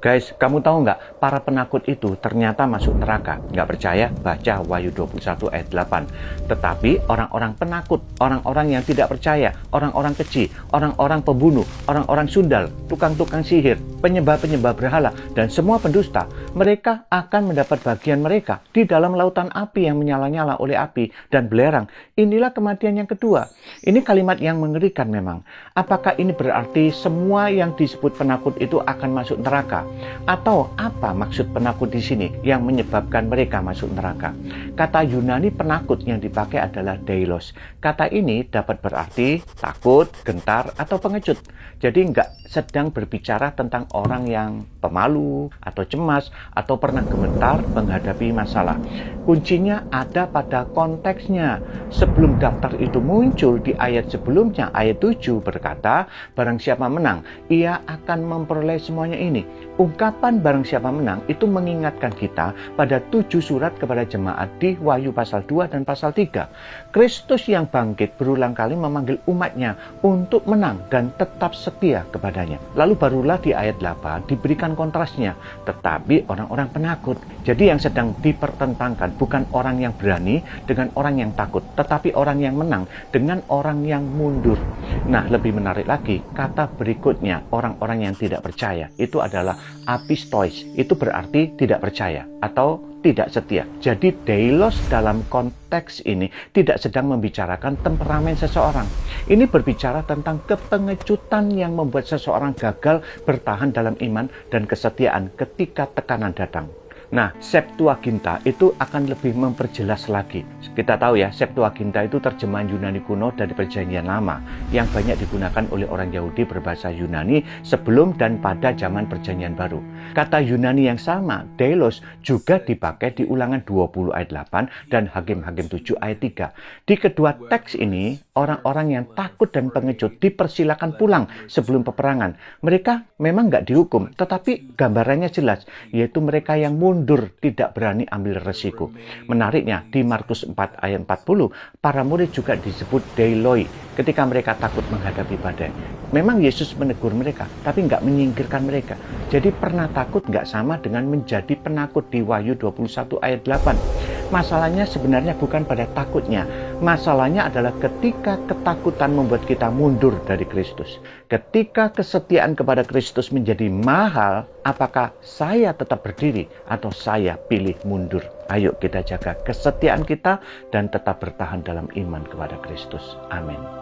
Guys, kamu tahu nggak, para penakut itu ternyata masuk neraka. Nggak percaya? Baca Wahyu 21 ayat 8. Tetapi orang-orang penakut, orang-orang yang tidak percaya, orang-orang keji, orang-orang pembunuh, orang-orang sundal, tukang-tukang sihir, penyembah-penyembah berhala, dan semua pendusta, mereka akan mendapat bagian mereka di dalam lautan api yang menyala-nyala oleh api dan belerang. Inilah kematian yang kedua. Ini kalimat yang mengerikan memang. Apakah ini berarti semua yang disebut penakut itu akan masuk neraka? Atau apa maksud penakut di sini yang menyebabkan mereka masuk neraka? Kata Yunani penakut yang dipakai adalah deilos. Kata ini dapat berarti takut, gentar, atau pengecut. Jadi nggak sedang berbicara tentang orang yang pemalu, atau cemas, atau pernah gemetar menghadapi masalah. Kuncinya ada pada konteksnya. Sebelum daftar itu muncul di ayat sebelumnya, ayat 7 berkata, barang siapa menang, ia akan memperoleh semuanya ini. Ungkapan barang siapa menang itu mengingatkan kita pada 7 surat kepada jemaat di Wahyu pasal 2 dan pasal 3. Kristus yang bangkit berulang kali memanggil umatnya untuk menang dan tetap setia kepadanya. Lalu barulah di ayat 8 diberikan kontrasnya, tetapi orang-orang penakut. Jadi yang sedang dipertentangkan bukan orang yang berani dengan orang yang takut, tetapi orang yang menang dengan orang yang mundur. Nah, lebih menarik lagi, kata berikutnya, orang-orang yang tidak percaya, itu adalah apistois. Itu berarti tidak percaya atau tidak setia. Jadi deilos dalam konteks ini tidak sedang membicarakan temperamen seseorang. Ini berbicara tentang kepengecutan yang membuat seseorang gagal bertahan dalam iman dan kesetiaan ketika tekanan datang. Nah, Septuaginta itu akan lebih memperjelas lagi. Kita tahu ya, Septuaginta itu terjemahan Yunani kuno dari Perjanjian Lama yang banyak digunakan oleh orang Yahudi berbahasa Yunani sebelum dan pada zaman Perjanjian Baru. Kata Yunani yang sama, deilos, juga dipakai di Ulangan 20 ayat 8 dan Hakim-Hakim 7 ayat 3. Di kedua teks ini, orang-orang yang takut dan pengecut dipersilakan pulang sebelum peperangan. Mereka memang nggak dihukum, tetapi gambarannya jelas, yaitu mereka yang mundur, tidak berani ambil resiko. Menariknya, di Markus 4 ayat 40, para murid juga disebut deiloi ketika mereka takut menghadapi badai. Memang Yesus menegur mereka, tapi nggak menyingkirkan mereka. Jadi pernah takut nggak sama dengan menjadi penakut di Wahyu 21 ayat 8. Masalahnya sebenarnya bukan pada takutnya. Masalahnya adalah ketika ketakutan membuat kita mundur dari Kristus. Ketika kesetiaan kepada Kristus menjadi mahal, apakah saya tetap berdiri atau saya pilih mundur? Ayo kita jaga kesetiaan kita dan tetap bertahan dalam iman kepada Kristus. Amin.